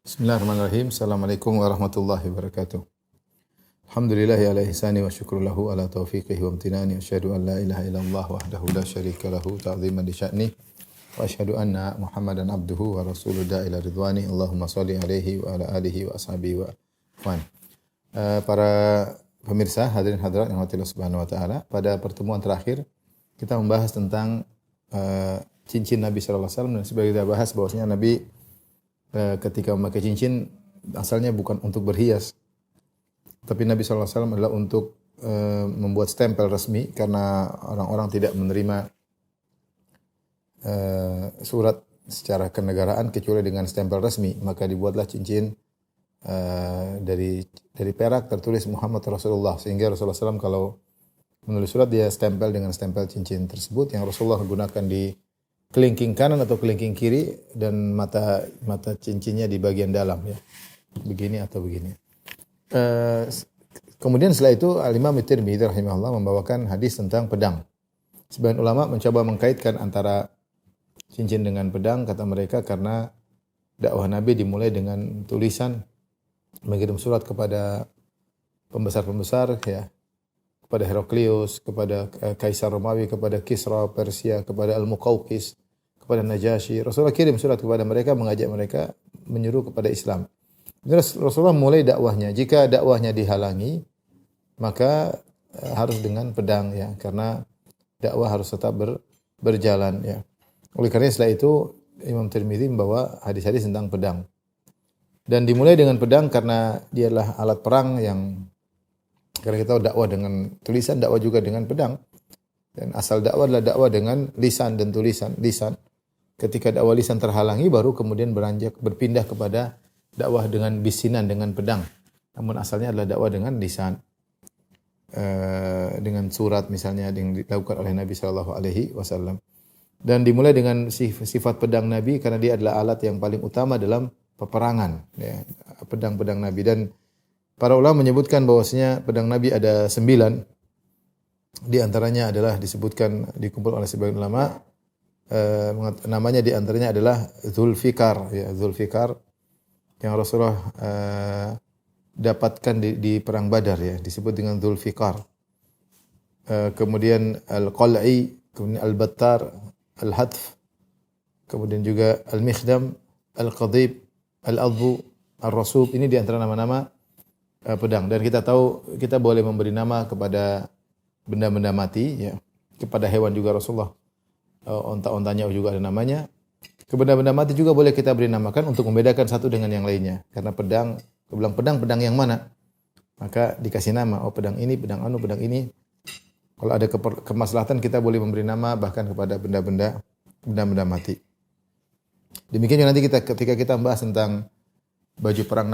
Bismillahirrahmanirrahim. Assalamualaikum warahmatullahi wabarakatuh. Alhamdulillahi ala ihsani wa syukru lahu ala taufiqihi wa amtinani. Asyhadu an la ilaha illallah wahdahu la syarika lahu ta'ziman li sya'ni. Wa asyhadu anna Muhammadan abduhu wa rasuluhu ila ridwani. Allahumma shalli alaihi wa ala alihi wa ashabihi wa ikhwan. Para pemirsa, hadirin hadirat yang Allah Subhanahu wa taala, pada pertemuan terakhir kita membahas tentang cincin Nabi sallallahu alaihi wasallam, dan sebagai kita bahas bahwasanya Nabi ketika memakai cincin asalnya bukan untuk berhias, tapi Nabi SAW adalah untuk membuat stempel resmi karena orang-orang tidak menerima surat secara kenegaraan kecuali dengan stempel resmi, maka dibuatlah cincin dari perak tertulis Muhammad Rasulullah, sehingga Rasulullah SAW kalau menulis surat dia stempel dengan stempel cincin tersebut yang Rasulullah gunakan di kelingking kanan atau kelingking kiri, dan mata cincinnya di bagian dalam, ya, begini atau begini. Kemudian setelah itu Al-Imam At-Tirmidzi rahimahullah membawakan hadis tentang pedang. Sebagian ulama mencoba mengkaitkan antara cincin dengan pedang, kata mereka karena dakwah Nabi dimulai dengan tulisan, mengirim surat kepada pembesar-pembesar, ya, kepada Heraklius, kepada Kaisar Romawi, kepada Kisra Persia, kepada Al-Muqawqis, kepada Najasyi. Rasulullah kirim surat kepada mereka, mengajak mereka menyuruh kepada Islam. Rasulullah mulai dakwahnya. Jika dakwahnya dihalangi, maka harus dengan pedang, ya, karena dakwah harus tetap berjalan, ya. Oleh karena setelah itu Imam Tirmidzi membawa hadis-hadis tentang pedang. Dan dimulai dengan pedang karena dia adalah alat perang yang, karena kita tahu dakwah dengan tulisan, dakwah juga dengan pedang. Dan asal dakwah adalah dakwah dengan lisan dan tulisan. Ketika dakwah lisan terhalangi, baru kemudian berpindah kepada dakwah dengan bisinan, dengan pedang. Namun asalnya adalah dakwah dengan lisan, dengan surat misalnya yang dilakukan oleh Nabi Shallallahu Alaihi Wasallam. Dan dimulai dengan sifat pedang Nabi karena dia adalah alat yang paling utama dalam peperangan, ya, pedang-pedang Nabi. Dan para ulama menyebutkan bahwasanya pedang Nabi ada 9. Di antaranya adalah disebutkan, dikumpul oleh sebagian ulama, namanya di antaranya adalah Zulfikar, ya, Zulfikar yang Rasulullah dapatkan di perang Badar, ya, disebut dengan Zulfikar. Kemudian Al-Qal'i, kemudian Al-Battar, Al-Hadf, kemudian juga Al-Mikhdam, Al-Qadib, Al-Adbu, Al-Rasub. Ini di antara nama-nama pedang. Dan kita tahu kita boleh memberi nama kepada benda-benda mati, ya, kepada hewan juga Rasulullah. Onta-ontanya juga ada namanya. Ke benda-benda mati juga boleh kita beri namakan untuk membedakan satu dengan yang lainnya. Karena pedang, bilang pedang yang mana? Maka dikasih nama, oh pedang ini, pedang ini. Kalau ada kemaslahatan kita boleh memberi nama bahkan kepada benda-benda mati. Demikian juga nanti ketika kita membahas tentang baju perang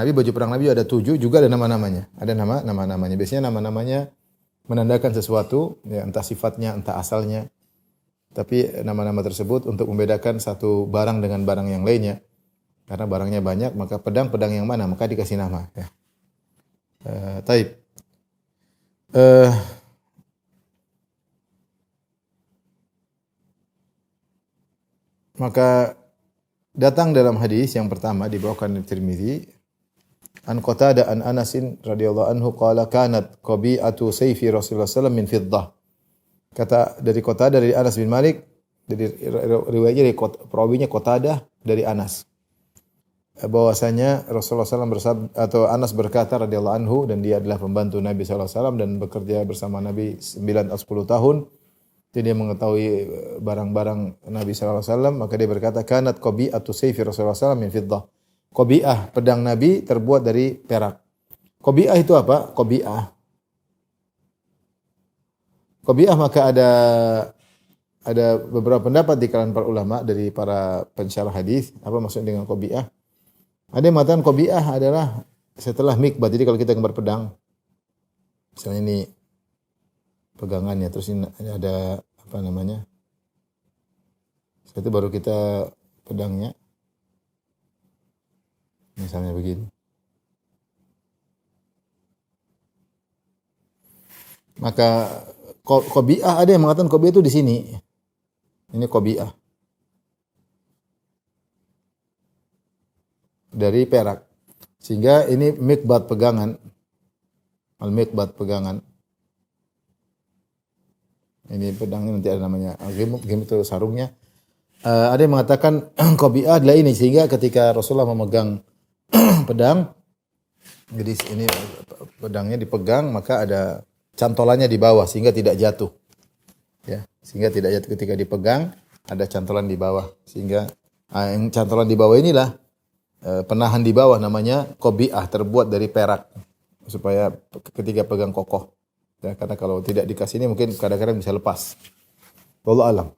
Nabi ada 7, juga ada nama-namanya. Ada nama-namanya. Biasanya nama-namanya menandakan sesuatu, ya, entah sifatnya, entah asalnya. Tapi nama-nama tersebut untuk membedakan satu barang dengan barang yang lainnya. Karena barangnya banyak, maka pedang yang mana? Maka dikasih nama, ya. Taib. Maka datang dalam hadis yang pertama dibawakan oleh Tirmidzi, an Qatadah an Anasin radhiyallahu anhu qala kanat qabi'atu sayfi Rasulullah sallallahu alaihi wasallam min fiddah. Kata dari Qatadah dari Anas bin Malik, dari riwayatnya dari perawinya Qatadah dari Anas, bahwasanya Rasulullah SAW bersabda, atau Anas berkata radhiyallahu anhu, dan dia adalah pembantu Nabi SAW dan bekerja bersama Nabi 9 atau 10 tahun. Jadi dia mengetahui barang-barang Nabi SAW, maka dia berkata kanat qabi'atu sayfi Rasulullah SAW min fiddah. Qabi'ah, pedang Nabi terbuat dari perak. Qabi'ah itu apa? Qabi'ah maka ada beberapa pendapat di kalangan para ulama dari para pensyarah hadis, apa maksud dengan qabi'ah? Ada yang mengatakan qabi'ah adalah setelah mikbat. Jadi kalau kita gambar pedang, misalnya ini pegangannya, terus ini ada apa namanya? Setelah itu baru kita pedangnya. Misalnya begini. Maka qabi'ah, ada yang mengatakan qabi'ah itu di sini. Ini qabi'ah. dari perak. Sehingga ini mikbat pegangan. Al-mikbat pegangan. Ini pedangnya nanti ada namanya. Al-gim itu sarungnya. Ada yang mengatakan qabi'ah adalah ini, sehingga ketika Rasulullah memegang pedang, jadi ini pedangnya dipegang, maka ada cantolannya di bawah sehingga tidak jatuh. Ya, sehingga tidak jatuh ketika dipegang, ada cantolan di bawah, sehingga yang cantolan di bawah inilah penahan di bawah, namanya qabi'ah, terbuat dari perak supaya ketika pegang kokoh. Ya, karena kalau tidak dikasih ini mungkin kadang-kadang bisa lepas. Wallahu alam.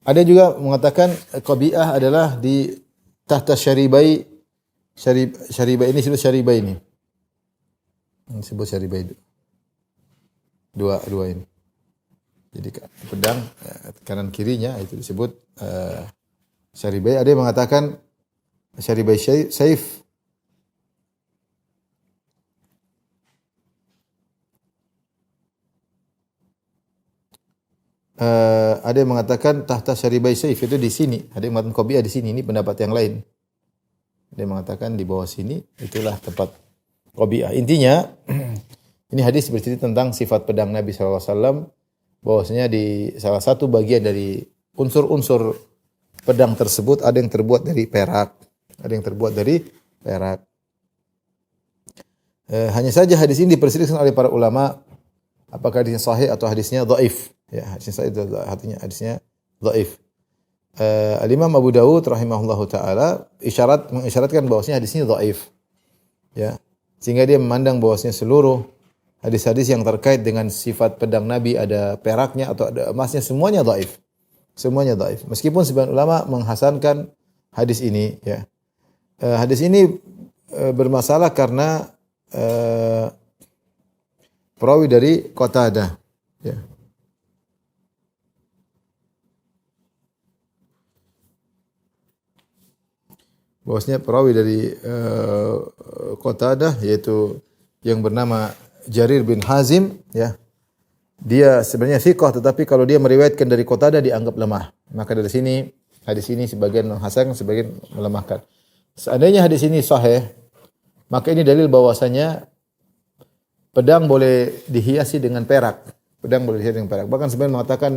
Ada juga mengatakan qabi'ah adalah di tahta syaribai. Syaribai ini disebut syaribai ini. Disebut syaribai. Dua ini. Jadi pedang kanan kirinya itu disebut syaribai. Ada yang mengatakan syaribai saif. Ada yang mengatakan tahta syaribai saif itu di sini. Ada yang mengatakan qabi'ah di sini. Ini pendapat yang lain. Ada yang mengatakan di bawah sini itulah tempat qabi'ah. Intinya ini hadis bercerita tentang sifat pedang Nabi SAW, bahwasanya di salah satu bagian dari unsur-unsur pedang tersebut ada yang terbuat dari perak. Ada yang terbuat dari perak. Hanya saja hadis ini diperselisihkan oleh para ulama apakah hadisnya sahih atau hadisnya dhaif. Ya, hadisnya sahih artinya hadisnya dhaif. Al-Imam Abu Dawud rahimahullahu taala mengisyaratkan bahwasanya hadisnya dhaif. Ya. Sehingga dia memandang bahwasanya seluruh hadis-hadis yang terkait dengan sifat pedang Nabi, ada peraknya atau ada emasnya, semuanya dhaif. Semuanya dhaif. Meskipun sebagian ulama menghasankan hadis ini, ya. Hadis ini bermasalah karena perawi dari Qatadah, ya. Bahwasanya perawi dari Qatadah, yaitu yang bernama Jarir bin Hazim, ya. Dia sebenarnya thiqah, tetapi kalau dia meriwayatkan dari Qatadah dianggap lemah. Maka dari sini hadis ini sebagian menghasankan, sebagian melemahkan. Seandainya hadis ini sahih, maka ini dalil bahwasanya pedang boleh dihiasi dengan perak. Pedang boleh dihiasi dengan perak. Bahkan sebenarnya mengatakan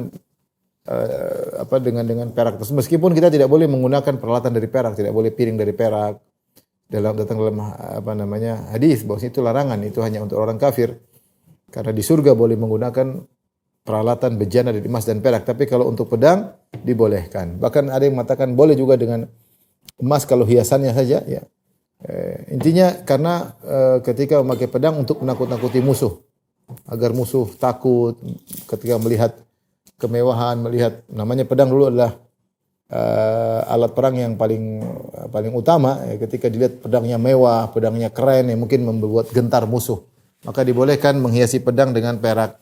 dengan perak tersebut. Meskipun kita tidak boleh menggunakan peralatan dari perak, tidak boleh piring dari perak. Datang dalam hadis bahwa itu larangan, itu hanya untuk orang kafir. Karena di surga boleh menggunakan peralatan bejana dari emas dan perak, tapi kalau untuk pedang dibolehkan. Bahkan ada yang mengatakan boleh juga dengan emas kalau hiasannya saja, ya. Intinya karena ketika memakai pedang untuk menakut-nakuti musuh, agar musuh takut ketika melihat kemewahan, melihat, namanya pedang dulu adalah alat perang yang paling utama, ya. Ketika dilihat pedangnya mewah, pedangnya keren, ya, mungkin membuat gentar musuh, maka dibolehkan menghiasi pedang dengan perak.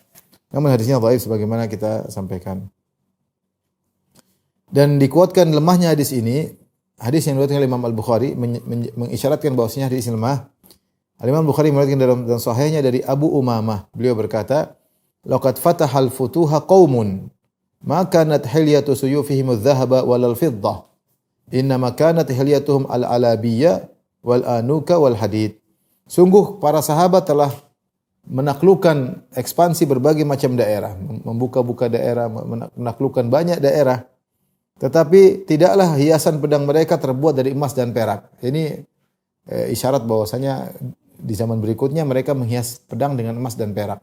Namun hadisnya dhaif sebagaimana kita sampaikan. Dan dikuatkan lemahnya hadis ini, hadis yang diriwayatkan oleh Imam Al-Bukhari mengisyaratkan bahwasanya hadis ini lemah. Al-Imam Bukhari meriwayatkan dalam sahihnya dari Abu Umamah, beliau berkata, "Laqad fatahal futuha qaumun ma kanat hilyatu suyufihim adh-dhahaba wal fiddah. Innama kanat hilyatuhum al-alabiyya wal anuka wal hadid." Sungguh para sahabat telah menaklukkan ekspansi berbagai macam daerah, membuka-buka daerah, menaklukkan banyak daerah. Tetapi tidaklah hiasan pedang mereka terbuat dari emas dan perak. Ini isyarat bahwasanya di zaman berikutnya mereka menghias pedang dengan emas dan perak.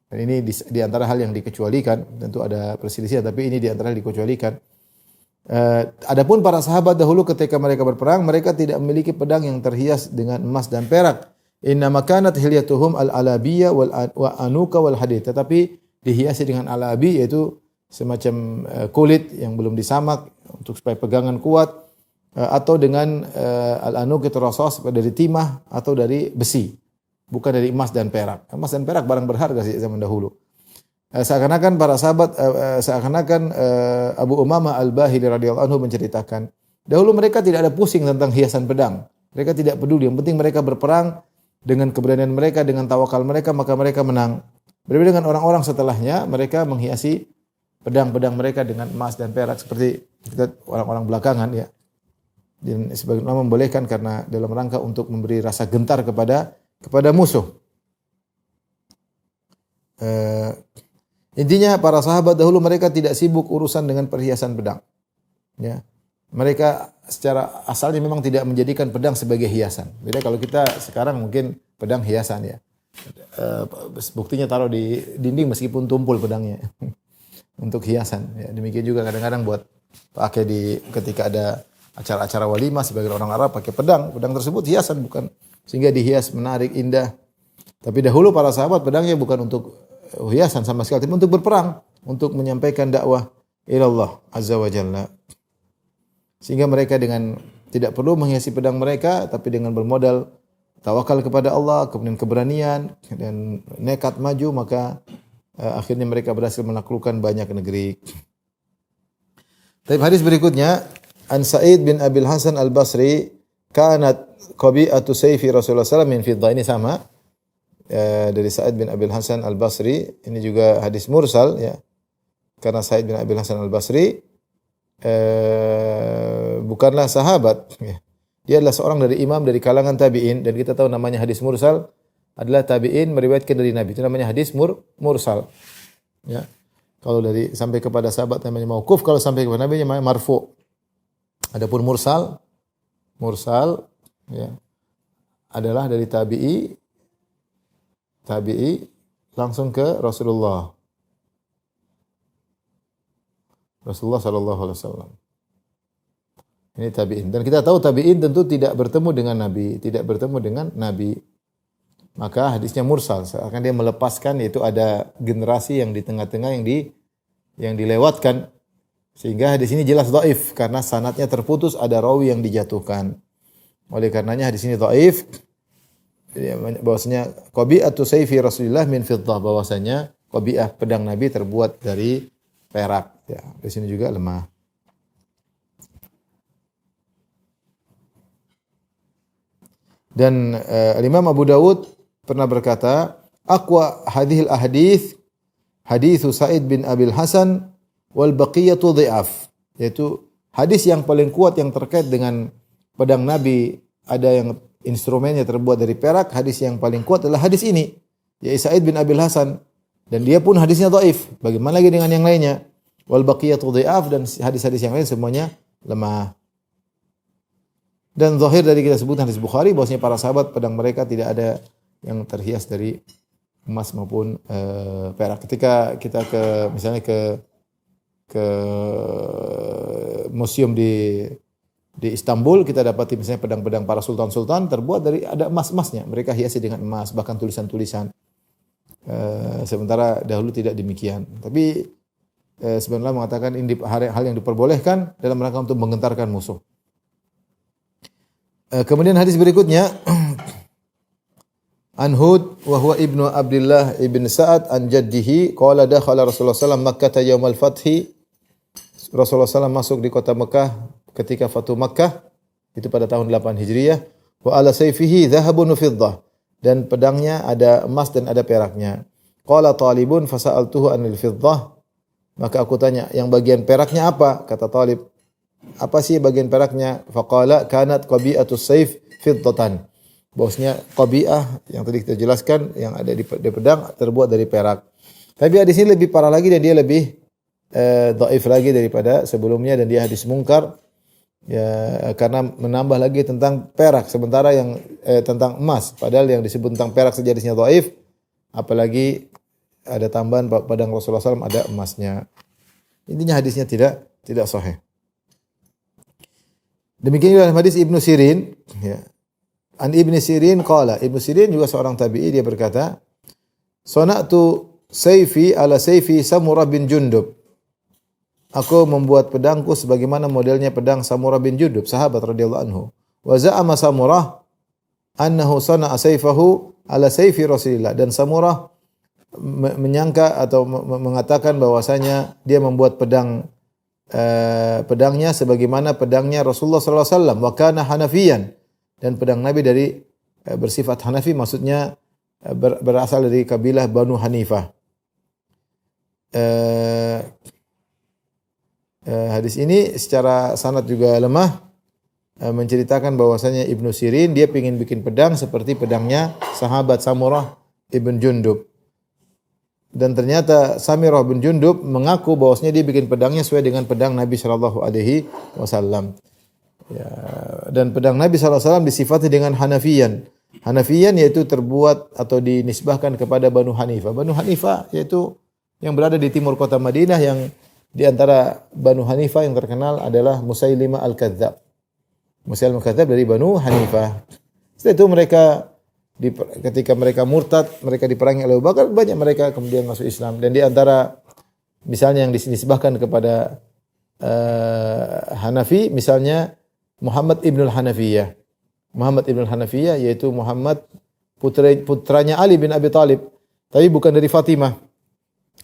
Dan ini di antara hal yang dikecualikan, tentu ada perselisihan, tapi ini di antara yang dikecualikan. Adapun para sahabat dahulu ketika mereka berperang, mereka tidak memiliki pedang yang terhias dengan emas dan perak. Inna makanat hilyatuhum al-alabiyya wal anuka wal hadid. Tetapi dihiasi dengan alabi, yaitu semacam kulit yang belum disamak untuk supaya pegangan kuat, atau dengan al-anuk itu rasas dari timah atau dari besi, bukan dari emas dan perak. Emas dan perak barang berharga sih zaman dahulu. Seakan-akan para sahabat, Abu Umamah Al-Bahili radhiyallahu anhu menceritakan, dahulu mereka tidak ada pusing tentang hiasan pedang. Mereka tidak peduli, yang penting mereka berperang dengan keberanian mereka, dengan tawakal mereka, maka mereka menang. Berbeda dengan orang-orang setelahnya, mereka menghiasi pedang-pedang mereka dengan emas dan perak seperti kita orang-orang belakangan, ya. Dan sebagian ulama membolehkan karena dalam rangka untuk memberi rasa gentar kepada musuh. Intinya para sahabat dahulu mereka tidak sibuk urusan dengan perhiasan pedang. Ya. Mereka secara asalnya memang tidak menjadikan pedang sebagai hiasan. Beda kalau kita sekarang mungkin pedang hiasan ya. Buktinya taruh di dinding meskipun tumpul pedangnya. Untuk hiasan. Ya, demikian juga kadang-kadang buat pakai ketika ada acara-acara walimah sebagian orang Arab pakai pedang. Pedang tersebut hiasan bukan sehingga dihias menarik, indah. Tapi dahulu para sahabat pedangnya bukan untuk hiasan sama sekali, tapi untuk berperang, untuk menyampaikan dakwah ilallah azza wa jalla. Sehingga mereka dengan tidak perlu menghiasi pedang mereka, tapi dengan bermodal tawakal kepada Allah, kemudian keberanian dan nekat maju, maka akhirnya mereka berhasil menaklukkan banyak negeri. Tapi hadis berikutnya, An Sa'id bin Abil Hasan Al-Basri, kanat qabi'atu sayfi Rasulullah sallallahu alaihi wasallam min fiddah. Ini sama dari Sa'id bin Abil Hasan Al-Basri. Ini juga hadis mursal ya. Karena Sa'id bin Abil Hasan Al-Basri bukanlah sahabat ya. Dia adalah seorang dari imam dari kalangan tabi'in dan kita tahu namanya hadis mursal adalah tabi'in meriwayatkan dari Nabi. Itu namanya hadis mursal. Ya. Kalau dari sampai kepada sahabat namanya mauquf, kalau sampai kepada Nabi namanya marfu'. Adapun mursal ya adalah dari tabi'i langsung ke Rasulullah sallallahu alaihi wasallam. Ini tabi'in. Dan kita tahu tabi'in tentu tidak bertemu dengan Nabi. Maka hadisnya mursal. Seakan dia melepaskan, yaitu ada generasi yang di tengah-tengah yang dilewatkan. Sehingga hadis ini jelas dhaif karena sanadnya terputus, ada rawi yang dijatuhkan. Oleh karenanya hadis ini dhaif. Bahwasanya qabi'atu sayfi Rasulillah min fiddah, bahwasanya qabi'ah pedang Nabi terbuat dari perak. Ya, di sini juga lemah. Dan Imam Abu Dawud pernah berkata, aqwa hadhil ahadits haditsu Sa'id bin Abil Hasan wal baqiyatu dhi'af. Yaitu hadis yang paling kuat yang terkait dengan pedang Nabi, ada yang instrumennya terbuat dari perak, hadis yang paling kuat adalah hadis ini, yaitu Sa'id bin Abil Hasan, dan dia pun hadisnya dhaif. Bagaimana lagi dengan yang lainnya? Wal baqiyatu dhi'af, dan hadis-hadis yang lain semuanya lemah. Dan zahir dari kita sebutkan hadis Bukhari bahwasanya para sahabat pedang mereka tidak ada yang terhias dari emas maupun perak. Ketika kita misalnya ke museum di Istanbul, kita dapati misalnya pedang-pedang para sultan-sultan terbuat dari ada emas-emasnya. Mereka hiasi dengan emas, bahkan tulisan-tulisan. Sementara dahulu tidak demikian. Tapi sebenarnya mengatakan ini hal yang diperbolehkan dalam rangka untuk menggentarkan musuh. Kemudian hadis berikutnya An Hud wa huwa ibnu Abdullah ibn Sa'ad an jaddihi qala dakhala Rasulullah sallallahu alaihi wasallam Makkah yaumal fathi. Rasulullah sallallahu masuk di kota Mekah ketika Fatu Makkah, itu pada tahun 8 Hijriah. Wa ala sayfihi dhahabun fiddah, dan pedangnya ada emas dan ada peraknya. Qala talibun fasa'altuhu anil fiddah, maka aku tanya yang bagian peraknya apa? Kata talib, apa sih bagian peraknya? Faqala kanat qabi'atus sayf fiddatan. Bosnya qabi'ah yang tadi kita jelaskan yang ada di pedang terbuat dari perak. Tapi hadis ini lebih parah lagi dan dia lebih dhaif lagi daripada sebelumnya, dan dia hadis mungkar ya, karena menambah lagi tentang perak sementara yang tentang emas, padahal yang disebut tentang perak saja hadisnya dhaif, apalagi ada tambahan pedang Rasulullah SAW ada emasnya. Intinya hadisnya tidak sahih. Demikian juga hadis Ibnu Sirin ya. An Ibnu Sirin qala, Ibnu Sirin juga seorang tabi'i, dia berkata, "Sana'tu sayfi ala sayfi Samurah bin Jundub." Aku membuat pedangku sebagaimana modelnya pedang Samurah bin Jundub, sahabat radhiyallahu anhu. Wa za'ama Samurah annahu sana'a sayfahu ala sayfi Rasulillah, dan Samurah menyangka atau mengatakan bahwasanya dia membuat pedangnya sebagaimana pedangnya Rasulullah sallallahu alaihi wasallam, wa kana Hanafiyan, dan pedang Nabi dari bersifat Hanafi, maksudnya berasal dari kabilah Banu Hanifah. Hadis ini secara sanad juga lemah menceritakan bahwasanya Ibnu Sirin dia ingin bikin pedang seperti pedangnya sahabat Samurah ibn Jundub. Dan ternyata Samirah bin Jundub mengaku bahwasanya dia bikin pedangnya sesuai dengan pedang Nabi sallallahu alaihi wasallam. Ya, dan pedang Nabi sallallahu alaihi wasallam disifati dengan Hanafiyan. Hanafiyan yaitu terbuat atau dinisbahkan kepada Banu Hanifah. Banu Hanifah yaitu yang berada di timur kota Madinah, yang di antara Banu Hanifah yang terkenal adalah Musailimah al-Kadzdzab. Musailimah al-Kadzdzab dari Banu Hanifah. Setelah itu ketika mereka murtad, mereka diperangi oleh Abu Bakar, banyak mereka kemudian masuk Islam. Dan di antara misalnya yang dinisbahkan kepada Hanafi, misalnya Muhammad ibn al-Hanafiyah. Muhammad ibn al-Hanafiyah yaitu Muhammad putranya Ali bin Abi Thalib, tapi bukan dari Fatimah.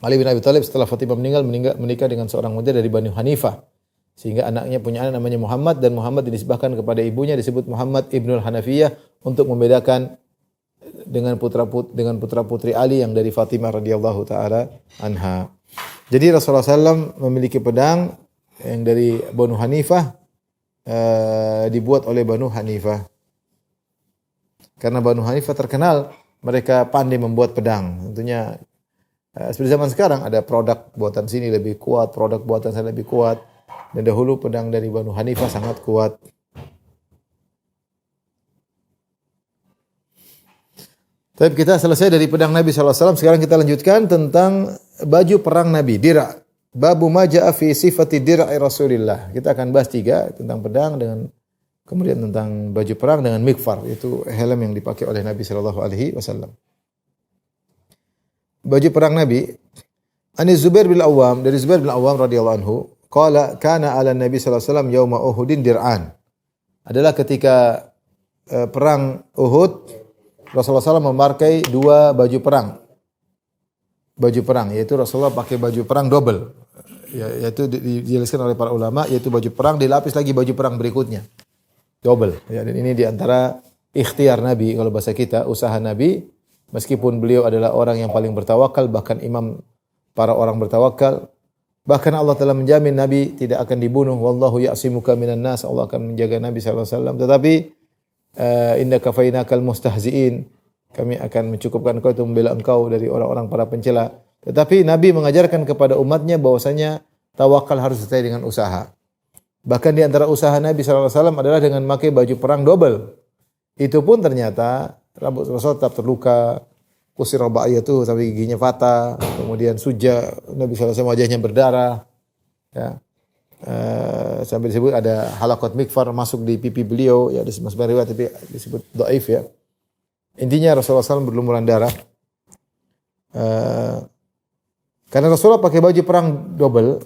Ali bin Abi Thalib setelah Fatimah meninggal menikah dengan seorang wanita dari Bani Hanifah. Sehingga anaknya punya anak namanya Muhammad, dan Muhammad dinisbahkan kepada ibunya disebut Muhammad ibnul Hanafiyah untuk membedakan dengan putra putri Ali yang dari Fatimah radhiyallahu taala anha. Jadi Rasulullah SAW memiliki pedang yang dari Banu Hanifah, dibuat oleh Banu Hanifah. Karena Banu Hanifah terkenal mereka pandai membuat pedang. Tentunya seperti zaman sekarang ada produk buatan sini lebih kuat, produk buatan sana lebih kuat. Dan dahulu pedang dari Banu Hanifah sangat kuat. Tapi kita selesai dari pedang Nabi SAW. Sekarang kita lanjutkan tentang baju perang Nabi, dira'. Babu ma ja'a fi sifati dira'i Rasulillah. Kita akan bahas 3 tentang pedang, dengan kemudian tentang baju perang dengan mikfar, itu helm yang dipakai oleh Nabi SAW. Baju perang Nabi. Ani Zubair bin Awam, dari Zubair bin Awam radhiyallahu anhu, qala kana 'ala Nabi sallallahu alaihi wasallam yauma Uhudin dir'an. Adalah ketika perang Uhud, Rasulullah SAW memakai 2 baju perang. Baju perang, yaitu Rasulullah pakai baju perang double. Yaitu dijelaskan oleh para ulama, yaitu baju perang dilapis lagi baju perang berikutnya. Double. Ya, dan ini diantara ikhtiar Nabi, kalau bahasa kita, usaha Nabi, meskipun beliau adalah orang yang paling bertawakal, bahkan imam para orang bertawakal. Bahkan Allah telah menjamin Nabi tidak akan dibunuh. Wallahu ya'simuka minan nas. Allah akan menjaga Nabi SAW. Tetapi inna kafainakal mustahzi'in. Kami akan mencukupkan engkau untuk membela engkau dari orang-orang para pencela. Tetapi Nabi mengajarkan kepada umatnya bahwasanya tawakal harus disertai dengan usaha. Bahkan di antara usaha Nabi SAW adalah dengan memakai baju perang double. Itu pun ternyata rambut Rasul tetap terluka. Kusir Raba'iyah sampai giginya patah, kemudian suja, Nabi SAW wajahnya berdarah, ya. Sampai disebut ada halaqat mikfar masuk di pipi beliau, ya, di sebuah riwayat tapi disebut dhaif, ya. Intinya Rasulullah SAW berlumuran darah. Karena Rasulullah pakai baju perang double,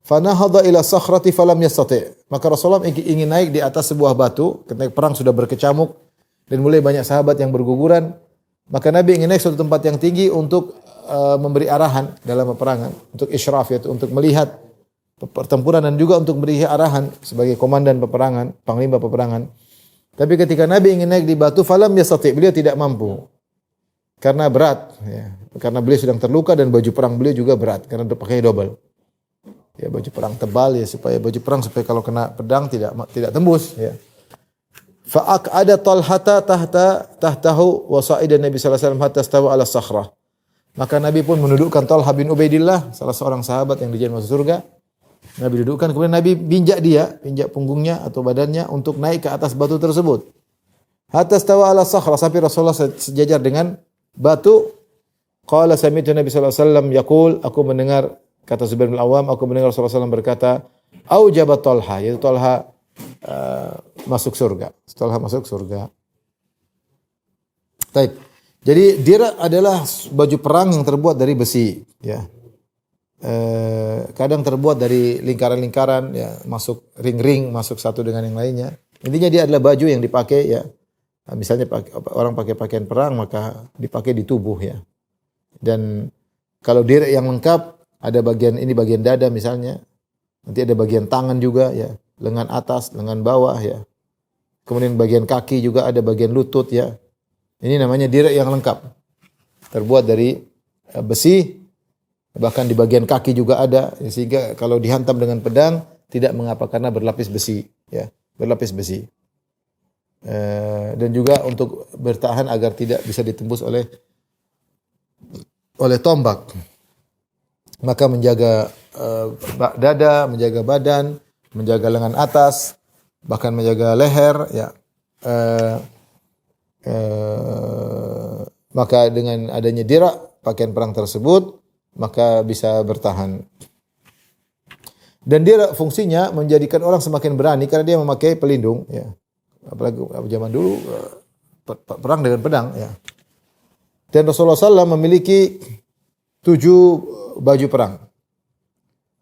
fanahadha ila sakhrati falam yastati'. Maka Rasulullah ingin naik di atas sebuah batu, ketika perang sudah berkecamuk dan mulai banyak sahabat yang berguguran. Maka Nabi ingin naik suatu tempat yang tinggi untuk memberi arahan dalam peperangan, untuk isyraf, yaitu untuk melihat pertempuran dan juga untuk memberi arahan sebagai komandan peperangan, panglima peperangan. Tapi ketika Nabi ingin naik di batu, falam yastati', beliau tidak mampu. Karena berat, ya. Karena beliau sedang terluka dan baju perang beliau juga berat karena pakai double. Ya, baju perang tebal, ya, supaya baju perang supaya kalau kena pedang tidak tembus, ya. Fa'aq'ada Talhata tahtahu wa sa'ida Nabi sallallahu alaihi wasallam hatta stawa ala sakhrah. Maka Nabi pun menundukkan Talha bin Ubaidillah, salah seorang sahabat yang dijamin masuk surga. Nabi dudukkan, kemudian Nabi pinjak punggungnya atau badannya untuk naik ke atas batu tersebut. Hatta stawa ala sakhrah, sampai Rasulullah sejajar dengan batu. Qala sami'tu Nabi sallallahu alaihi wasallam yaqul, aku mendengar, kata Zubair bin Awam, aku mendengar Rasulullah SAW berkata, aujabat Talha, yaitu Talha masuk surga. Setelah masuk surga. Baik. Jadi dira adalah baju perang yang terbuat dari besi, ya. Kadang terbuat dari lingkaran-lingkaran, ya, masuk ring-ring, masuk satu dengan yang lainnya. Intinya dia adalah baju yang dipakai, ya. Misalnya orang pakai pakaian perang maka dipakai di tubuh, ya. Dan kalau dira yang lengkap ada bagian ini, bagian dada misalnya. Nanti ada bagian tangan juga, ya. Lengan atas, lengan bawah, ya. Kemudian bagian kaki juga ada bagian lutut, ya. Ini namanya dira yang lengkap. Terbuat dari besi, bahkan di bagian kaki juga ada, sehingga kalau dihantam dengan pedang tidak mengapa karena berlapis besi, ya. Berlapis besi. dan juga untuk bertahan agar tidak bisa ditembus oleh tombak. Maka menjaga dada, menjaga badan, menjaga lengan atas, bahkan menjaga leher, ya. Maka dengan adanya dirak pakaian perang tersebut, maka bisa bertahan. Dan dirak fungsinya menjadikan orang semakin berani karena dia memakai pelindung, ya. Apalagi zaman dulu perang dengan pedang, ya. Dan Rasulullah SAW memiliki 7 baju perang.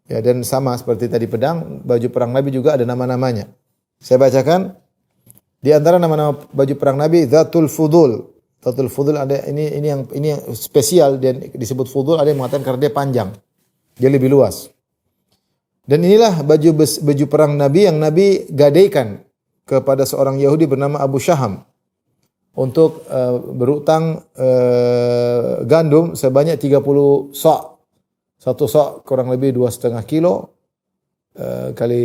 Ya, dan sama seperti tadi pedang, baju perang Nabi juga ada nama-namanya. Saya bacakan. Di antara nama-nama baju perang Nabi, Zatul Fudul. Zatul Fudul ada ini yang spesial, dan disebut Fudul, ada yang mengatakan karena dia panjang. Dia lebih luas. Dan inilah baju perang Nabi yang Nabi gadaikan kepada seorang Yahudi bernama Abu Syaham untuk berutang gandum sebanyak 30 sa'. Satu sa' kurang lebih 2,5 kilo kali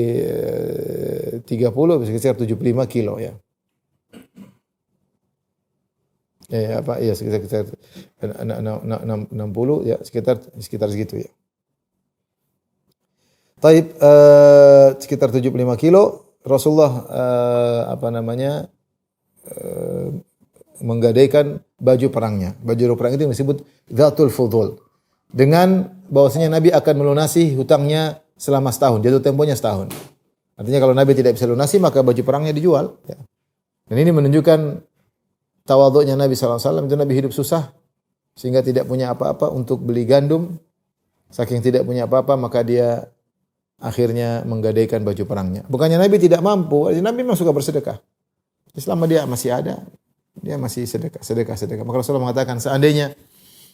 30 bisa sekitar 75 kilo, ya. Sekitar 60, ya, sekitar segitu, ya. Taib sekitar 75 kilo Rasulullah menggadaikan baju perangnya. Baju perang itu disebut Zatul Fudul. Dengan bahwasanya Nabi akan melunasi hutangnya selama setahun, jatuh temponya setahun. Artinya kalau Nabi tidak bisa lunasi, maka baju perangnya dijual, ya. Dan ini menunjukkan tawadhu'nya Nabi SAW. Itu Nabi hidup susah sehingga tidak punya apa-apa untuk beli gandum. Saking tidak punya apa-apa, maka dia akhirnya menggadaikan baju perangnya. Bukannya Nabi tidak mampu, Nabi memang suka bersedekah. Selama dia masih ada, dia masih sedekah. Maka Rasulullah mengatakan, seandainya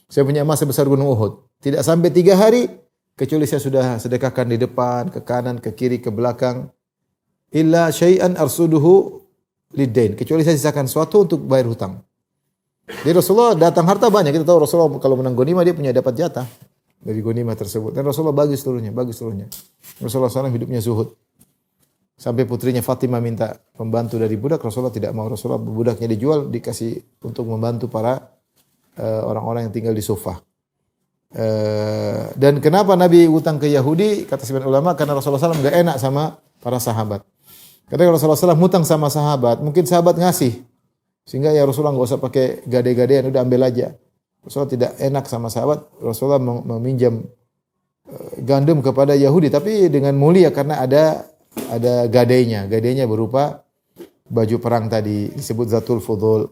saya punya emas sebesar gunung Uhud, tidak sampai 3 hari kecuali saya sudah sedekahkan di depan, ke kanan, ke kiri, ke belakang. Illa syai'an arsuduhu liddain, kecuali saya sisakan sesuatu untuk bayar hutang. Jadi Rasulullah datang harta banyak. Kita tahu Rasulullah kalau menang ghanimah dia punya dapat jatah dari ghanimah tersebut. Dan Rasulullah bagi seluruhnya. Rasulullah SAW hidupnya zuhud. Sampai putrinya Fatimah minta pembantu dari budak, Rasulullah tidak mau. Rasulullah budaknya dijual, dikasih untuk membantu para orang-orang yang tinggal di Sufah. Dan kenapa Nabi utang ke Yahudi? Kata sebagian ulama, karena Rasulullah SAW enggak enak sama para sahabat. Karena Rasulullah SAW utang sama sahabat, mungkin sahabat ngasih, sehingga ya Rasulullah enggak usah pakai gade-gadean, udah ambil aja. Rasulullah tidak enak sama sahabat. Rasulullah meminjam gandum kepada Yahudi, tapi dengan mulia karena ada gadainya. Gadainya berupa baju perang tadi, disebut Zatul Fudul.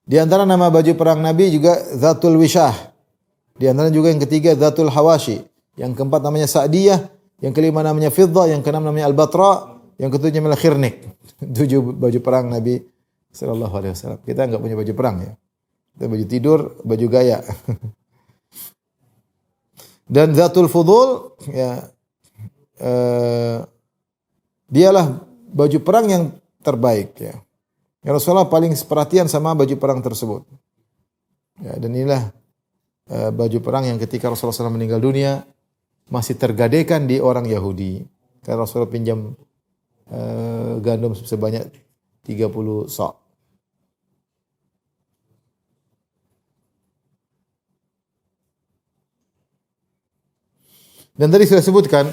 Di antara nama baju perang Nabi juga Zatul Wishah. Di antara juga yang ketiga Zatul Hawashi. Yang keempat namanya Sa'diyah. Yang kelima namanya Fiddah. Yang keenam namanya Al-Batra. Yang ketujuh namanya Khirnik. 7 baju perang Nabi sallallahu alaihi wasallam. Kita enggak punya baju perang, ya. Kita baju tidur, baju gaya. Dan Zatul Fudul, ya, dialah baju perang yang terbaik, ya. Ya, Rasulullah paling perhatian sama baju perang tersebut. Ya, dan inilah baju perang yang ketika Rasulullah SAW meninggal dunia masih tergadaikan di orang Yahudi. Karena Rasulullah pinjam gandum sebanyak 30 sa'. Dan tadi sudah sebutkan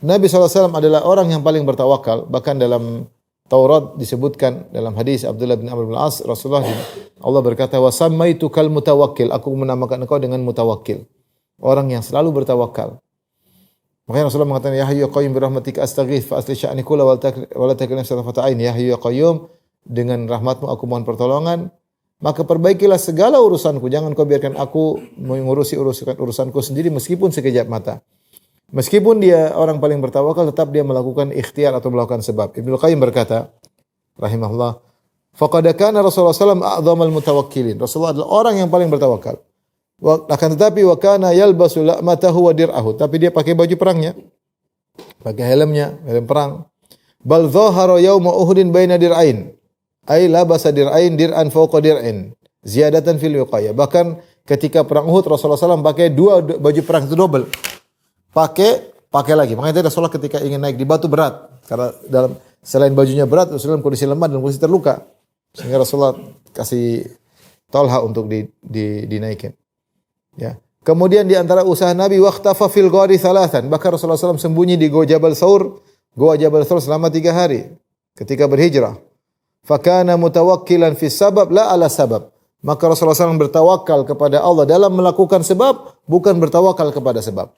Nabi SAW adalah orang yang paling bertawakal. Bahkan dalam Taurat disebutkan dalam hadis Abdullah bin Amr bin As, Rasulullah Allah berkata, "Wa samaitukal mutawakkil." Aku menamakan engkau dengan mutawakkil. Orang yang selalu bertawakal. Makanya Rasulullah mengatakan, "Ya Hayyu ya Qayyum bi rahmatika astaghits fa aslih sya'ni kullahu wa la takilni syarafata ain." Ya Hayyu ya Qayyum, dengan rahmatmu aku mohon pertolongan, maka perbaikilah segala urusanku. Jangan kau biarkan aku mengurusi urusanku sendiri meskipun sekejap mata. Meskipun dia orang paling bertawakal, tetap dia melakukan ikhtiar atau melakukan sebab. Ibnu Qayyim berkata, rahimahullah, faqad kana Rasulullah SAW a'dhamal mutawakkilin. Rasulullah adalah orang yang paling bertawakal. Akan tetapi wa kana yalbasu la'matahu wa dir'ahu. Tapi dia pakai baju perangnya, pakai helmnya, helm perang. Bal dhahara yawma Uhudin baina dir'ain. Ay labasa dir'ain dir'an fawqa dir'in. Ziyadatan fil wiqayah. Bahkan ketika perang Uhud Rasulullah SAW pakai 2 baju perang itu double. Pakai lagi. Makanya Rasulullah ketika ingin naik di batu berat, Karena selain bajunya berat, Rasulullah dalam kondisi lemah dan kondisi terluka. Sehingga Rasulullah kasih Talha untuk dinaikin. Ya. Kemudian di antara usaha Nabi waqtafa fil ghari thalathan. Bahkan Rasulullah SAW sembunyi di Goa Jabal Thawr selama 3 hari ketika berhijrah. Fakana mutawakkilan fi sabab la ala sabab. Maka Rasulullah SAW bertawakal kepada Allah dalam melakukan sebab, bukan bertawakal kepada sebab.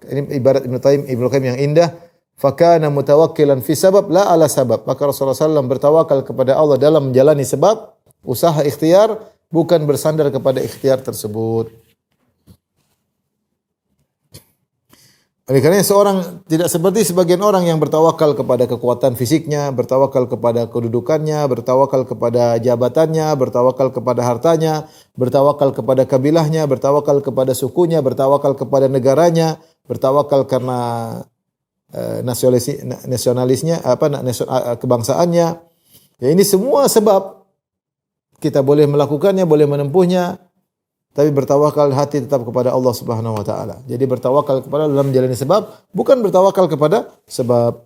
Ini ibarat Ibnu Qayyim yang indah. Fakana mutawakkilan fi sabab la ala sabab. Maka Rasulullah SAW bertawakal kepada Allah dalam menjalani sebab, usaha ikhtiar, bukan bersandar kepada ikhtiar tersebut. Oleh karena seorang tidak seperti sebagian orang yang bertawakal kepada kekuatan fisiknya, bertawakal kepada kedudukannya, bertawakal kepada jabatannya, bertawakal kepada hartanya, bertawakal kepada kabilahnya, bertawakal kepada sukunya, bertawakal kepada negaranya, bertawakal karena nasionalisnya, kebangsaannya. Ya, ini semua sebab kita boleh melakukannya, boleh menempuhnya. Tapi bertawakal hati tetap kepada Allah Subhanahu wa taala. Jadi bertawakal kepada Allah dalam menjalani sebab, bukan bertawakal kepada sebab.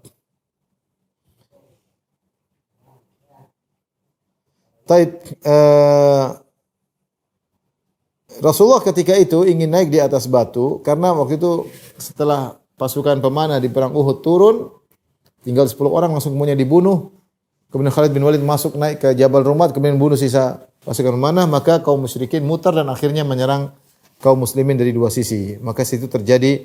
Rasulullah ketika itu ingin naik di atas batu karena waktu itu setelah pasukan pemanah di perang Uhud turun, tinggal 10 orang langsung semuanya dibunuh. Kemudian Khalid bin Walid masuk naik ke Jabal Rumat, kemudian bunuh sisa pasukan pemanah, maka kaum musyrikin mutar dan akhirnya menyerang kaum muslimin dari 2 sisi. Maka situ terjadi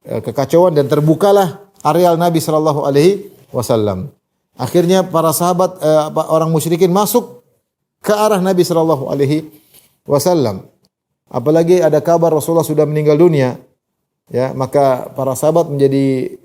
kekacauan dan terbukalah areal Nabi sallallahu alaihi wasallam. Akhirnya para sahabat orang musyrikin masuk ke arah Nabi sallallahu alaihi wasallam. Apalagi ada kabar Rasulullah sudah meninggal dunia, ya, maka para sahabat menjadi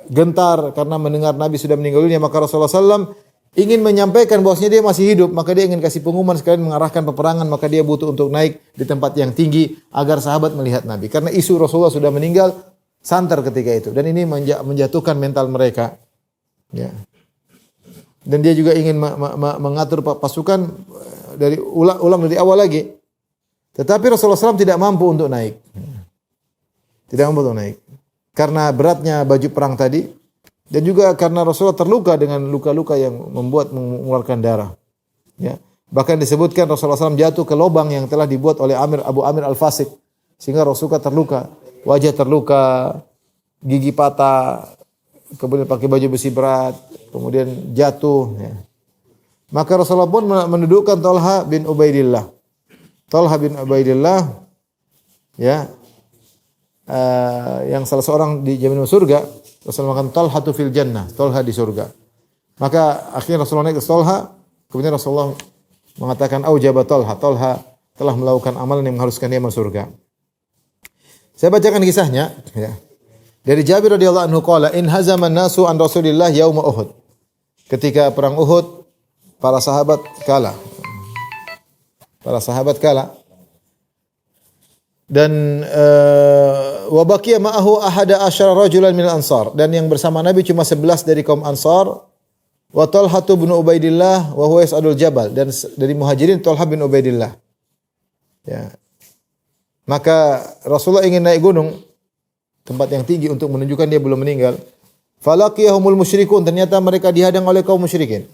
gentar karena mendengar Nabi sudah meninggal dunia. Maka Rasulullah SAW ingin menyampaikan bahwasanya dia masih hidup, maka dia ingin kasih pengumuman sekalian mengarahkan peperangan, maka dia butuh untuk naik di tempat yang tinggi agar sahabat melihat Nabi. Karena isu Rasulullah sudah meninggal santer ketika itu, dan ini menjatuhkan mental mereka. Ya. Dan dia juga ingin mengatur pasukan dari ulang dari awal lagi. Tetapi Rasulullah SAW tidak mampu untuk naik. Tidak mampu untuk naik. Karena beratnya baju perang tadi, dan juga karena Rasulullah terluka dengan luka-luka yang mengeluarkan darah. Ya. Bahkan disebutkan Rasulullah SAW jatuh ke lubang yang telah dibuat oleh Abu Amir Al-Fasik, sehingga Rasulullah terluka, wajah terluka, gigi patah, kemudian pakai baju besi berat, kemudian jatuh. Ya. Maka Rasulullah pun mendudukkan Talha bin Ubaidillah. Talha bin Ubaidillah, ya, yang salah seorang di jaminan surga. Rasulullah mengatakan Talha fil jannah, Talha di surga. Maka akhirnya Rasulullah naik ke Talha, kemudian Rasulullah mengatakan aujaba Talha, Talha telah melakukan amalan yang mengharuskan dia masuk surga. Saya bacakan kisahnya, ya. Dari Jabir radhiyallahu anhu qala in hazaman nasu an Rasulillah yauma Uhud. Ketika perang Uhud, para sahabat kalah. Para sahabat kalah. Dan wa baqiya ma'ahu ahada asyara rajulan minal ansar, dan yang bersama Nabi cuma 11 dari kaum Ansar. Wa Talha bin Ubaidillah wa huwa yas'adul jabal, dan dari Muhajirin Talha bin Ubaidillah. Ya. Maka Rasulullah ingin naik gunung, tempat yang tinggi, untuk menunjukkan dia belum meninggal. Falaqiyahumul musyrikun, ternyata mereka dihadang oleh kaum musyrikin.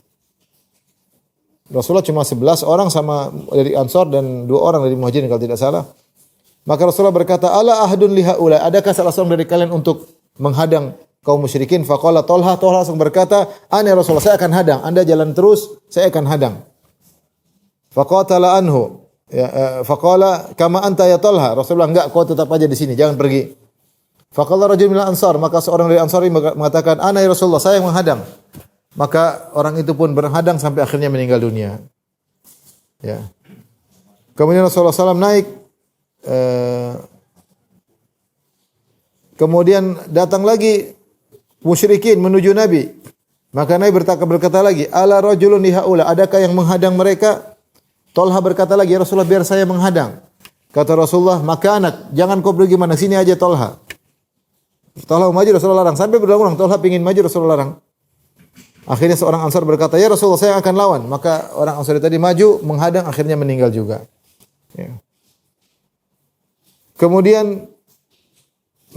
Rasulullah cuma 11 orang sama dari Ansar dan 2 orang dari Muhajirin kalau tidak salah. Maka Rasulullah berkata, "Ala ahadun lihaula, adakah salah seorang dari kalian untuk menghadang kaum musyrikin?" Faqala Talha langsung berkata, "Ana Rasulullah, saya akan hadang. Anda jalan terus, saya akan hadang." Faqatala anhu. Ya, faqala, "Kama anta ya Talha." Rasulullah, "Enggak, kau tetap aja di sini, jangan pergi." Faqala rajul minal ansar, maka seorang dari Ansari mengatakan, "Ana ya Rasulullah, saya yang menghadang." Maka orang itu pun berhadang sampai akhirnya meninggal dunia. Ya. Kemudian Rasulullah SAW naik. Kemudian datang lagi musyrikin menuju Nabi. Maka Nabi berkata lagi, "Ala rajulun lihaula, adakah yang menghadang mereka?" Talha berkata lagi, "Ya Rasulullah, biar saya menghadang." Kata Rasulullah, "Maka anak, jangan kau pergi mana, sini aja Talha." Talha maju, Rasulullah larang. Sampai berulang-ulang Talha ingin maju, Rasulullah larang. Akhirnya seorang Ansar berkata, "Ya Rasulullah, saya akan lawan." Maka orang Ansar tadi maju menghadang, akhirnya meninggal juga. Ya. Kemudian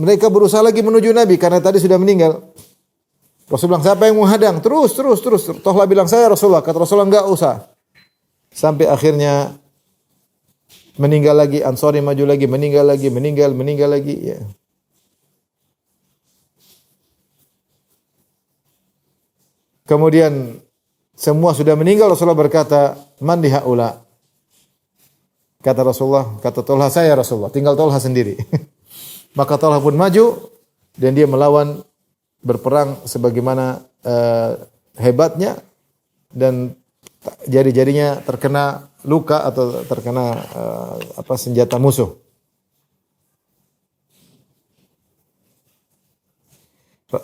mereka berusaha lagi menuju Nabi karena tadi sudah meninggal. Rasul bilang, siapa yang menghadang? Terus. Tohlah bilang, saya Rasulullah. Kata Rasulullah, enggak usah. Sampai akhirnya meninggal lagi, Ansari maju lagi, meninggal lagi. Ya. Kemudian semua sudah meninggal, Rasulullah berkata, man lihaula? Kata Rasulullah, kata Tolha, saya Rasulullah, tinggal Tolha sendiri. Maka Tolha pun maju dan dia melawan, berperang sebagaimana hebatnya, dan jari-jarinya terkena luka atau terkena senjata musuh.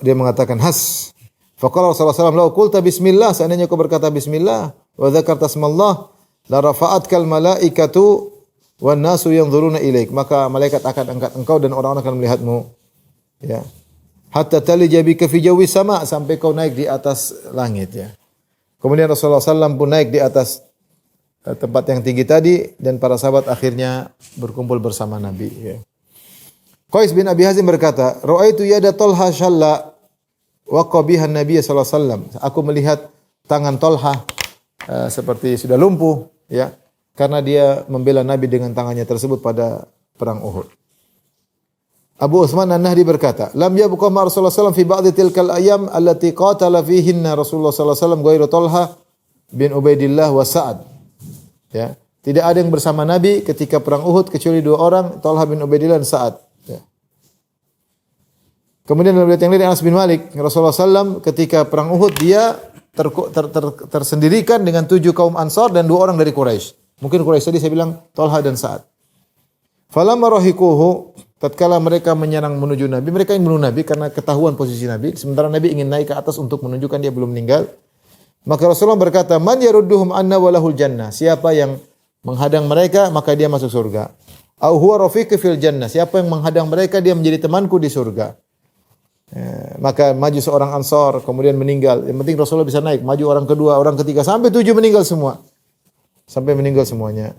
Dia mengatakan has. Faqala Rasulullah SAW, "Lau qulta bismillah, seandainya kau berkata bismillah wa dzakarta smallah, la rafa'atkal malaikatu wan nasu yanzuruna ilaik." Maka malaikat akan angkat engkau dan orang-orang akan melihatmu. Ya. Hatta talija bika fi jawi sama, sampai kau naik di atas langit, ya. Kemudian Rasulullah SAW pun naik di atas tempat yang tinggi tadi, dan para sahabat akhirnya berkumpul bersama Nabi, ya. Qais bin Abi Hazim berkata, "Ra'aitu yada Talha shalla wa qabiha Nabi sallallahu alaihi wasallam." Aku melihat tangan Talha seperti sudah lumpuh, ya, karena dia membela Nabi dengan tangannya tersebut pada perang Uhud. Abu Utsman An-Nahdi berkata, "Lam yabqa ma Rasulullah sallallahu alaihi wasallam fi ba'd tilkal ayyam allati qatala fihinna Rasulullah sallallahu alaihi wasallam ghairu Talha bin Ubaidillah wa Sa'ad." Ya, tidak ada yang bersama Nabi ketika perang Uhud kecuali dua orang, Talha bin Ubaidillah dan Sa'ad. Ya. Kemudian dalam riwayat yang lain Anas bin Malik, Rasulullah SAW ketika perang Uhud dia tersendirikan dengan 7 kaum Ansar dan 2 orang dari Quraisy. Mungkin Quraisy tadi saya bilang Talha dan Sa'ad. Falamma rahikuhu, tatkala mereka menyerang menuju Nabi, mereka ingin membunuh Nabi karena ketahuan posisi Nabi, sementara Nabi ingin naik ke atas untuk menunjukkan dia belum meninggal. Maka Rasulullah berkata, "Man yarudduhum anna walahul jannah." Siapa yang menghadang mereka, maka dia masuk surga. Au huwa rafiqi fil jannah. Siapa yang menghadang mereka, dia menjadi temanku di surga. Maka maju seorang Ansar, kemudian meninggal. Yang penting Rasulullah bisa naik. Maju orang kedua, orang ketiga, sampai 7 meninggal semua. Sampai meninggal semuanya.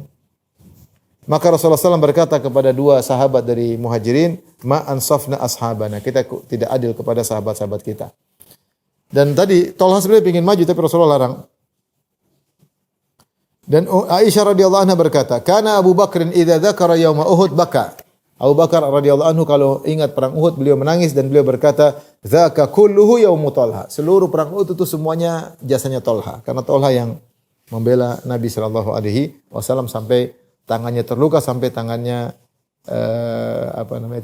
Maka Rasulullah SAW berkata kepada 2 sahabat dari Muhajirin, "Ma ansafna ashabana." Kita tidak adil kepada sahabat-sahabat kita. Dan tadi Talha sebenarnya ingin maju, tapi Rasulullah larang. Dan Aisyah radhiyallahu anha berkata, "Kana Abu Bakrin idza dzakara yauma Uhud baka." Abu Bakar radhiyallahu anhu kalau ingat perang Uhud beliau menangis dan beliau berkata, "Dzaka kulluhu yaumu Talha." Seluruh perang Uhud itu semuanya jasanya Talha, karena Talha yang membela Nabi sallallahu alaihi wasallam sampai tangannya terluka, sampai tangannya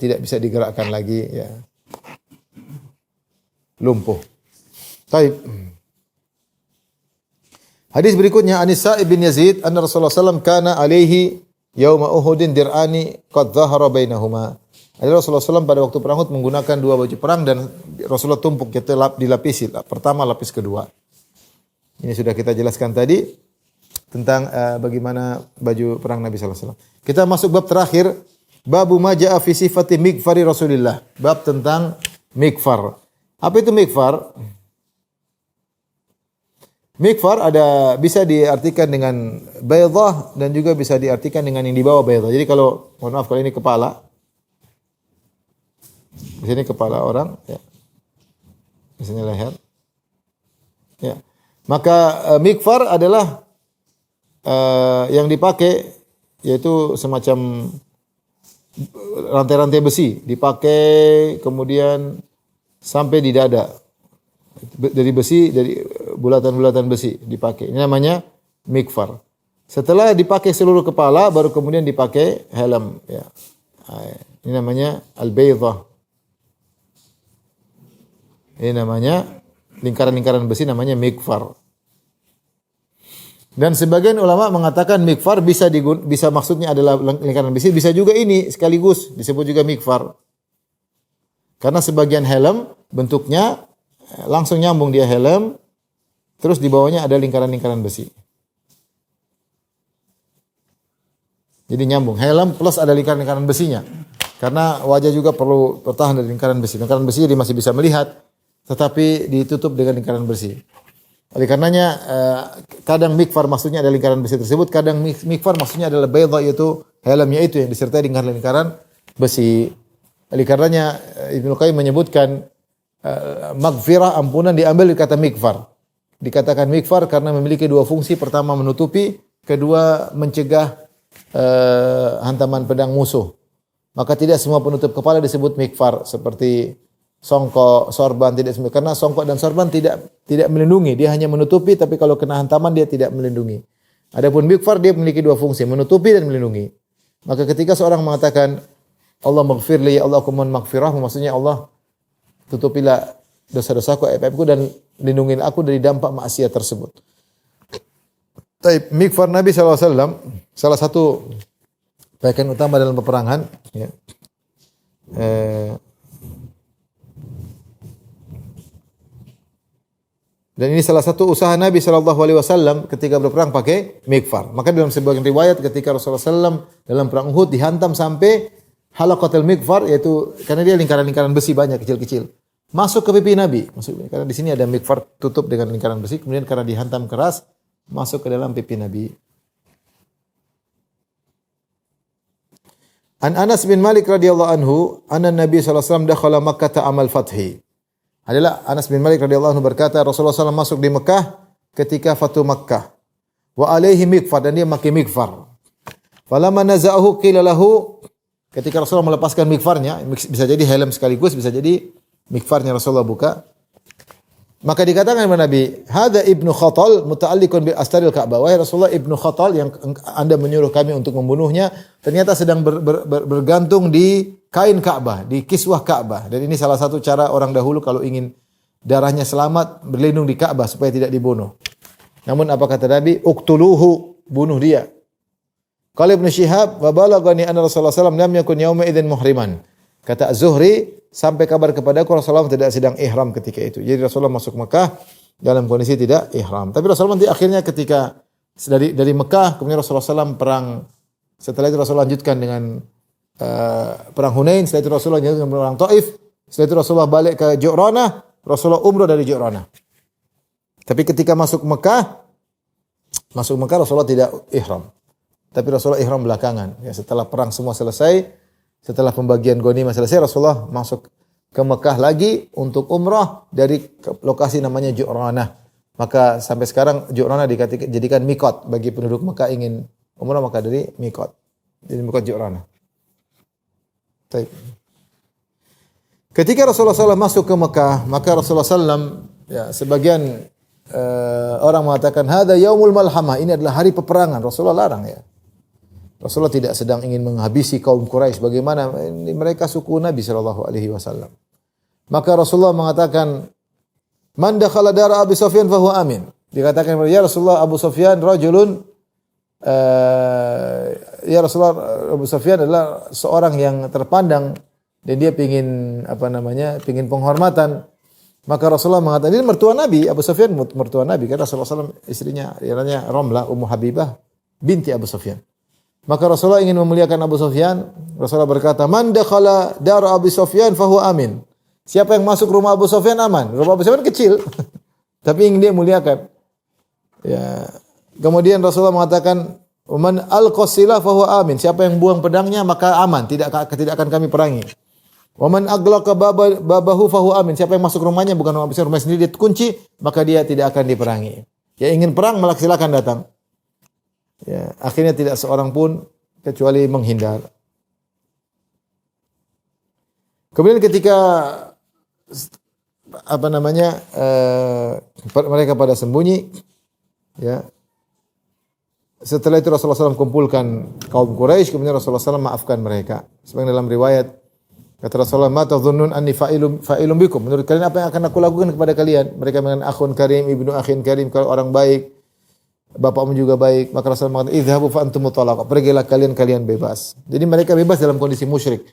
tidak bisa digerakkan lagi, ya. Lumpuh. Baik. Hadis berikutnya Anis Sa'ib bin Yazid anna Rasulullah sallallahu alaihi wasallam kana alaihi yauma Uhudin dir'ani qad dhahara bainahuma. Rasulullah SAW pada waktu perang Uhud menggunakan 2 baju perang dan Rasulullah tumpuk, kita dilapisi, pertama lapis kedua. Ini sudah kita jelaskan tadi tentang bagaimana baju perang Nabi sallallahu alaihi wasallam. Kita masuk bab terakhir, babu ma jaa fi sifati mikfari Rasulillah. Bab tentang mikfar. Apa itu mikfar? Mikfar bisa diartikan dengan baydah dan juga bisa diartikan dengan yang di bawah baydah. Jadi kalau mohon maaf, kalau ini kepala, di sini kepala orang, ya. Di sini leher. Ya. Maka mikfar adalah yang dipakai, yaitu semacam rantai-rantai besi dipakai kemudian sampai di dada. Dari besi, dari bulatan-bulatan besi dipakai. Ini namanya mikfar. Setelah dipakai seluruh kepala, baru kemudian dipakai helm. Ya. Ini namanya al-baydah. Ini namanya lingkaran-lingkaran besi, namanya mikfar. Dan sebagian ulama mengatakan mikfar bisa maksudnya adalah lingkaran besi, bisa juga ini sekaligus disebut juga mikfar. Karena sebagian helm bentuknya langsung nyambung dia helm, terus di bawahnya ada lingkaran-lingkaran besi. Jadi nyambung helm plus ada lingkaran-lingkaran besinya. Karena wajah juga perlu bertahan dari lingkaran besi. Lingkaran besi jadi masih bisa melihat, tetapi ditutup dengan lingkaran besi. Oleh karenanya kadang mikfar maksudnya ada lingkaran besi tersebut, kadang mikfar maksudnya adalah baydah, yaitu helmnya itu yang disertai dengan lingkaran besi. Oleh karenanya Ibnu Qayyim menyebutkan maghfirah, ampunan, diambil dari kata mikfar. Dikatakan mikfar karena memiliki dua fungsi. Pertama menutupi, kedua mencegah hantaman pedang musuh. Maka tidak semua penutup kepala disebut mikfar, seperti songkok, sorban tidak semua. Karena songkok dan sorban tidak melindungi, dia hanya menutupi, tapi kalau kena hantaman dia tidak melindungi. Adapun mikfar dia memiliki dua fungsi, menutupi dan melindungi. Maka ketika seorang mengatakan Allah maghfirli, ya Allah aku mohon maghfirah, maksudnya Allah tutupilah dosa-dosaku, aib-aibku, dan lindungilah aku dari dampak maksiat tersebut. Taib, mikfar Nabi SAW salah satu bagian utama dalam peperangan, ya. Dan ini salah satu usaha Nabi SAW ketika berperang pakai mikfar. Maka dalam sebagian riwayat ketika Rasulullah SAW dalam perang Uhud dihantam sampai halaqatul mikfar, yaitu karena dia lingkaran-lingkaran besi banyak kecil-kecil, masuk ke pipi Nabi. Karena di sini ada mikfar tutup dengan lingkaran besi, kemudian karena dihantam keras masuk ke dalam pipi Nabi. An Anas bin Malik radhiyallahu anhu, anna Nabi sallallahu alaihi wasallam dakhala Makkah amal fathi. Adalah Anas bin Malik radhiyallahu anhu berkata, Rasulullah SAW masuk di Mekah ketika Fatu Makkah. Wa alaihi mikfar, dan dia memakai mikfar. Falamma naza'ahu qila lahu, ketika Rasulullah melepaskan mikfarnya, bisa jadi helm sekaligus, bisa jadi mikfarnya Rasulullah buka. Maka dikatakan kepada Nabi, "Hadza ibnu Khatal muta'alliqun bi astaril Ka'bah." Wahai Rasulullah, ibnu Khatal yang Anda menyuruh kami untuk membunuhnya, ternyata sedang bergantung di kain Ka'bah, di kiswah Ka'bah. Dan ini salah satu cara orang dahulu kalau ingin darahnya selamat, berlindung di Ka'bah supaya tidak dibunuh. Namun apa kata Nabi? "Uqtuluhu," bunuh dia. Qala Ibnu Syihab, "Wa balaghani anna Rasulullah sallallahu alaihi wasallam lam yakun yawma idzin muhriman." Kata Az-Zuhri, sampai kabar kepadaku Rasulullah tidak sedang ihram ketika itu. Jadi Rasulullah masuk Mekah dalam kondisi tidak ihram. Tapi Rasulullah nanti akhirnya ketika dari Mekah, kemudian Rasulullah SAW perang. Setelah itu Rasulullah lanjutkan dengan perang Hunain. Setelah itu Rasulullah lanjutkan dengan perang Taif. Setelah itu Rasulullah balik ke Ju'ranah. Rasulullah umrah dari Ju'ranah. Tapi ketika masuk Mekah Rasulullah tidak ihram. Tapi Rasulullah ihram belakangan. Ya, setelah perang semua selesai, setelah pembagian ghanimah selesai, Rasulullah masuk ke Mekah lagi untuk umrah dari lokasi namanya Ju'ranah. Maka sampai sekarang Ju'ranah dijadikan mikot bagi penduduk Mekah ingin umrah, maka dari mikot. Jadi mikot Ju'ranah. Baik. Ketika Rasulullah SAW masuk ke Mekah, maka Rasulullah SAW, ya, sebagian orang mengatakan hadza yaumul malhamah, ini adalah hari peperangan. Rasulullah larang, ya. Rasulullah tidak sedang ingin menghabisi kaum Quraisy. Bagaimana mereka suku Nabi sallallahu alaihi wasallam. Maka Rasulullah mengatakan, "Man dakhala dara Abi Sufyan fa huwa amin." Dikatakan, "Ya Rasulullah, Abu Sufyan rajulun ya Rasulullah, Abu Sufyan adalah seorang yang terpandang dan dia pengin pengin penghormatan." Maka Rasulullah mengatakan, ini mertua Nabi, Abu Sufyan mertua Nabi, karena Rasulullah SAW istrinya namanya Ramlah Ummu Habibah binti Abu Sufyan. Maka Rasulullah ingin memuliakan Abu Sufyan. Rasulullah berkata, "Man dakhala dar Abi Sufyan fa huwa amin." Siapa yang masuk rumah Abu Sufyan aman. Rumah Abu Sufyan kecil, tapi ingin dia muliakan. Ya. Kemudian Rasulullah mengatakan, "Man alqasila fa huwa amin." Siapa yang buang pedangnya maka aman, tidak akan kami perangi. "Wa man aghlaqa babahu fa huwa amin." Siapa yang masuk rumahnya bukan rumah Abu Sufyan, rumah sendiri dikunci, maka dia tidak akan diperangi. Ya, ingin perang malah silakan datang. Ya, akhirnya tidak seorang pun kecuali menghindar. Kemudian ketika mereka pada sembunyi, ya. Setelah itu Rasulullah SAW kumpulkan kaum Quraisy, kemudian Rasulullah SAW maafkan mereka. Sebagian dalam riwayat kata Rasulullah, "Ma tadhunnun anni fa'ilun bikum?" Menurut kalian apa yang akan aku lakukan kepada kalian? Mereka mengatakan akhun karim, ibnu akhin karim, kalau orang baik, bapakmu juga baik. Maka Rasulullah mengatakan, "Idhabu fa antum mutallaq." Pergilah kalian bebas. Jadi mereka bebas dalam kondisi musyrik.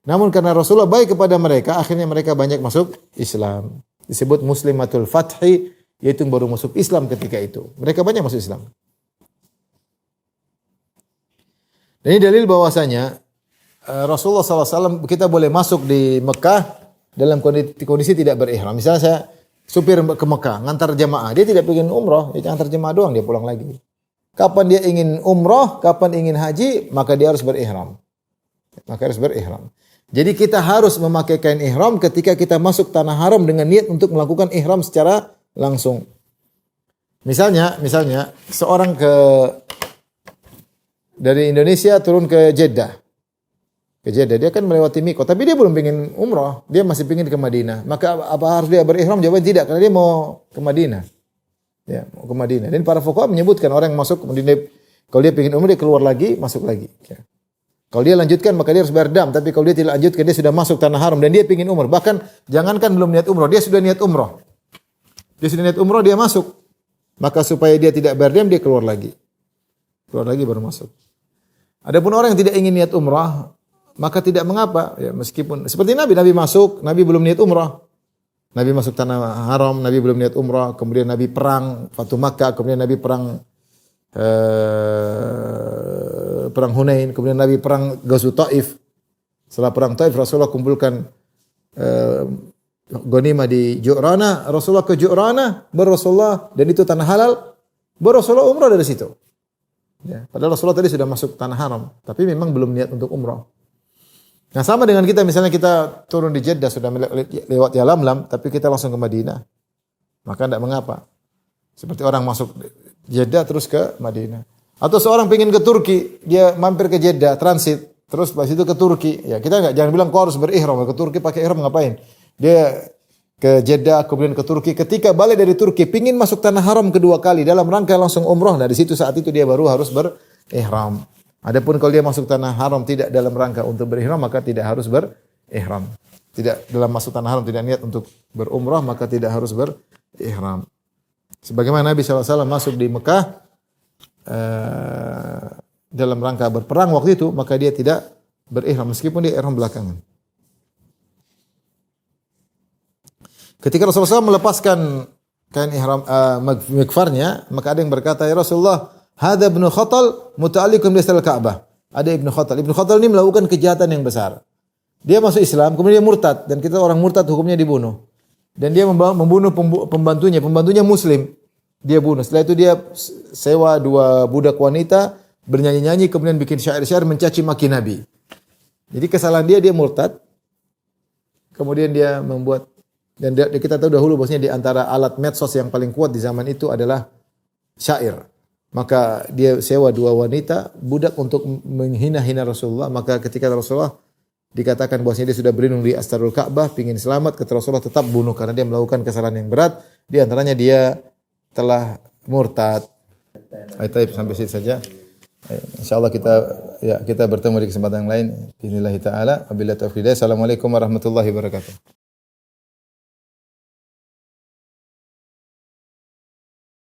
Namun karena Rasulullah baik kepada mereka, akhirnya mereka banyak masuk Islam. Disebut muslimatul fathi, yaitu baru masuk Islam ketika itu. Mereka banyak masuk Islam. Dan ini dalil bahwasanya Rasulullah SAW, kita boleh masuk di Mekah dalam kondisi tidak berihram. Misalnya saya supir ke Mekah, ngantar jamaah. Dia tidak ingin umrah, dia ngantar jamaah doang, dia pulang lagi. Kapan dia ingin umrah, kapan ingin haji, maka dia harus berihram. Jadi kita harus memakai kain ihram ketika kita masuk tanah haram dengan niat untuk melakukan ihram secara langsung. Misalnya seorang dari Indonesia turun ke Jeddah. Dia kan melewati Mikot, tapi dia belum ingin umrah, dia masih ingin ke Madinah. Maka apa harus dia berihram? Jawabannya tidak, karena dia mau ke Madinah. Ya, mau ke Madinah. Dan para fuqaha menyebutkan orang yang masuk kemudian kalau dia ingin umrah dia keluar lagi, masuk lagi. Ya. Kalau dia lanjutkan maka dia harus bayar dam, tapi kalau dia tidak lanjutkan dia sudah masuk tanah haram dan dia ingin umrah. Bahkan jangankan belum niat umrah, dia sudah niat umrah. Dia masuk. Maka supaya dia tidak bayar dam dia keluar lagi. Keluar lagi baru masuk. Adapun orang yang tidak ingin niat umrah, maka tidak mengapa, ya meskipun seperti Nabi masuk, Nabi belum niat umrah. Nabi masuk tanah haram, Nabi belum niat umrah, kemudian Nabi perang Fatu Makkah, kemudian Nabi perang Hunain, kemudian Nabi perang Ghazwat Taif. Setelah perang Taif Rasulullah kumpulkan ghanimah di Ju'rana, Rasulullah ke Ju'rana, Rasulullah dan itu tanah halal, Rasulullah umrah dari situ. Ya, padahal Rasulullah tadi sudah masuk tanah haram, tapi memang belum niat untuk umrah. Nah sama dengan kita, misalnya kita turun di Jeddah sudah lewat Yalamlam, tapi kita langsung ke Madinah, maka tidak mengapa. Seperti orang masuk Jeddah terus ke Madinah. Atau seorang ingin ke Turki, dia mampir ke Jeddah, transit, terus pas itu ke Turki. Ya kita jangan bilang kau harus berihram, ke Turki pakai ihram ngapain? Dia ke Jeddah, kemudian ke Turki. Ketika balik dari Turki, pingin masuk tanah haram kedua kali dalam rangka langsung umrah. Nah di situ saat itu dia baru harus berihram. Adapun kalau dia masuk tanah haram tidak dalam rangka untuk berihram, maka tidak harus berihram. Tidak dalam masuk tanah haram tidak niat untuk berumrah, maka tidak harus berihram. Sebagaimana Nabi SAW masuk di Mekah dalam rangka berperang waktu itu, maka dia tidak berihram meskipun dia ihram belakangan. Ketika Rasulullah SAW melepaskan kain ihram mikfarnya, maka ada yang berkata, "Ya Rasulullah, hadza ibnu Khatal muta'alliqun bisal Ka'bah." Ada Ibnu Khatal. Ibnu Khatal ini melakukan kejahatan yang besar. Dia masuk Islam, kemudian dia murtad, dan kita orang murtad hukumnya dibunuh. Dan dia membunuh pembantunya Muslim. Dia bunuh. Setelah itu dia sewa 2 budak wanita bernyanyi-nyanyi, kemudian bikin syair-syair mencaci maki Nabi. Jadi kesalahan dia murtad. Kemudian dia membuat, dan kita tahu dahulu bahwasanya di antara alat medsos yang paling kuat di zaman itu adalah syair. Maka dia sewa 2 wanita budak untuk menghina-hina Rasulullah. Maka ketika Rasulullah dikatakan bahwasanya dia sudah berlindung di Astarul Ka'bah, pingin selamat, kata Rasulullah tetap bunuh karena dia melakukan kesalahan yang berat. Di antaranya dia telah murtad. Baik, sampai situ saja. Insyaallah kita bertemu di kesempatan yang lain. Bismillahirrahmanirrahim. Wabillahi taufiq. Assalamualaikum warahmatullahi wabarakatuh.